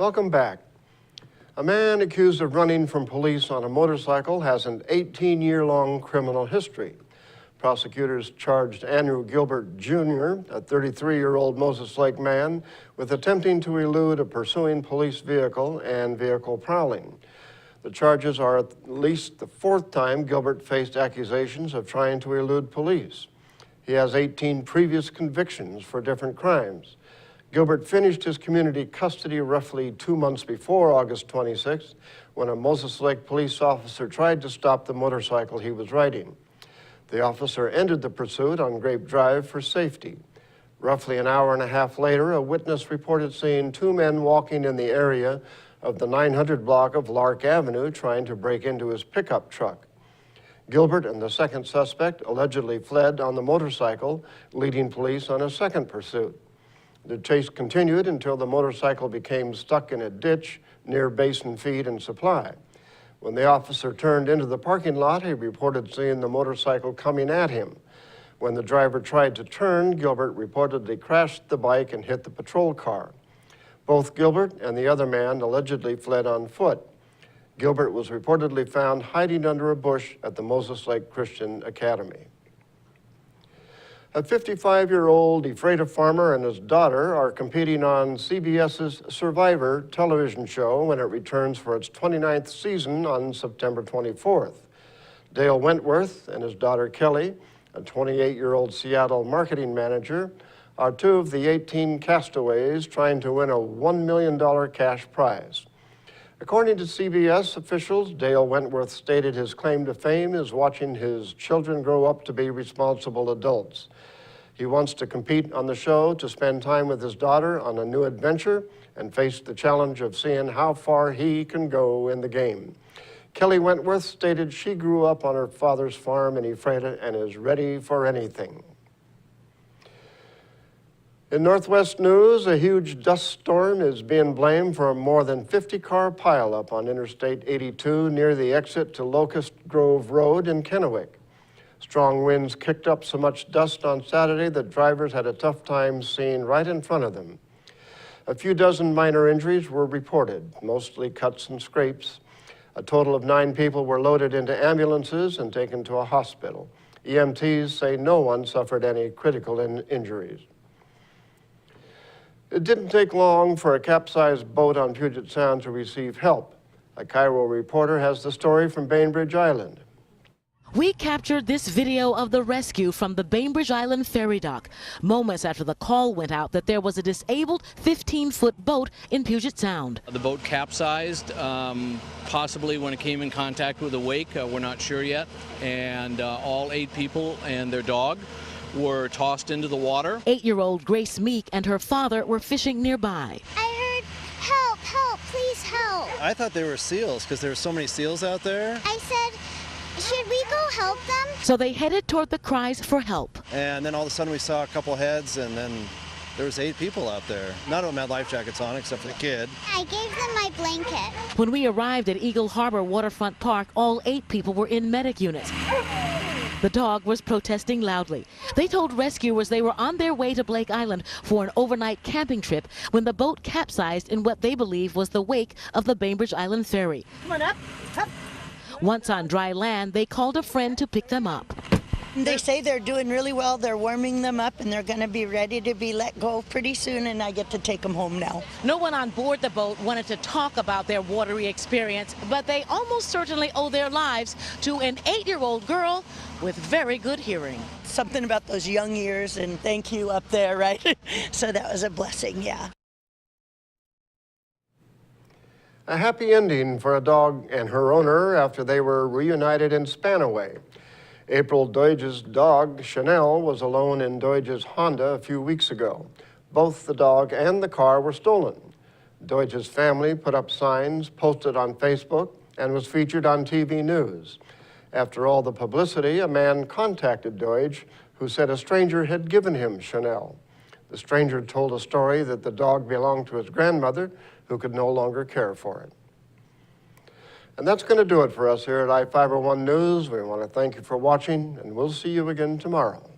Welcome back. A man accused of running from police on a motorcycle has an 18-year-long criminal history. Prosecutors charged Andrew Gilbert Jr., a 33-year-old Moses Lake man, with attempting to elude a pursuing police vehicle and vehicle prowling. The charges are at least the fourth time Gilbert faced accusations of trying to elude police. He has 18 previous convictions for different crimes. Gilbert finished his community custody roughly 2 months before August 26th, when a Moses Lake police officer tried to stop the motorcycle he was riding. The officer ended the pursuit on Grape Drive for safety. Roughly an hour and a half later, a witness reported seeing two men walking in the area of the 900 block of Lark Avenue trying to break into his pickup truck. Gilbert and the second suspect allegedly fled on the motorcycle, leading police on a second pursuit. The chase continued until the motorcycle became stuck in a ditch near Basin Feed and Supply. When the officer turned into the parking lot, he reported seeing the motorcycle coming at him. When the driver tried to turn, Gilbert reportedly crashed the bike and hit the patrol car. Both Gilbert and the other man allegedly fled on foot. Gilbert was reportedly found hiding under a bush at the Moses Lake Christian Academy. A 55-year-old Ephrata farmer and his daughter are competing on CBS's Survivor television show when it returns for its 29th season on September 24th. Dale Wentworth and his daughter Kelly, a 28-year-old Seattle marketing manager, are two of the 18 castaways trying to win a $1 million cash prize. According to CBS officials, Dale Wentworth stated his claim to fame is watching his children grow up to be responsible adults. He wants to compete on the show to spend time with his daughter on a new adventure and face the challenge of seeing how far he can go in the game. Kelly Wentworth stated she grew up on her father's farm in Ephrata and is ready for anything. In Northwest news, a huge dust storm is being blamed for a more than 50-car pileup on Interstate 82 near the exit to Locust Grove Road in Kennewick. Strong winds kicked up so much dust on Saturday that drivers had a tough time seeing right in front of them. A few dozen minor injuries were reported, mostly cuts and scrapes. A total of 9 people were loaded into ambulances and taken to a hospital. EMTs say no one suffered any critical injuries. It didn't take long for a capsized boat on Puget Sound to receive help. A Cairo reporter has the story from Bainbridge Island. We captured this video of the rescue from the Bainbridge Island ferry dock, moments after the call went out that there was a disabled 15-foot boat in Puget Sound. The boat capsized, possibly when it came in contact with a wake. We're not sure yet. And all 8 people and their dog were tossed into the water. 8-year-old Grace Meek and her father were fishing nearby. I heard, help, help, please help. I thought they were seals because there were so many seals out there. I said, should we go help them? So they headed toward the cries for help. And then all of a sudden we saw a couple heads, and then there was 8 people out there. None of them had life jackets on except for the kid. I gave them my blanket. When we arrived at Eagle Harbor Waterfront Park, all 8 people were in medic units. The dog was protesting loudly. They told rescuers they were on their way to Blake Island for an overnight camping trip when the boat capsized in what they believe was the wake of the Bainbridge Island ferry. Come on up. Up. Once on dry land, they called a friend to pick them up. They say they're doing really well. They're warming them up, and they're going to be ready to be let go pretty soon, and I get to take them home now. No one on board the boat wanted to talk about their watery experience, but they almost certainly owe their lives to an 8-year-old girl with very good hearing. Something about those young years, and thank you up there, right? So that was a blessing, yeah. A happy ending for a dog and her owner after they were reunited in Spanaway. April Deutge's dog, Chanel, was alone in Deutge's Honda a few weeks ago. Both the dog and the car were stolen. Deutge's family put up signs, posted on Facebook, and was featured on TV news. After all the publicity, a man contacted Deutge, who said a stranger had given him Chanel. The stranger told a story that the dog belonged to his grandmother, who could no longer care for it. And that's going to do it for us here at iFIBER One News. We want to thank you for watching, and we'll see you again tomorrow.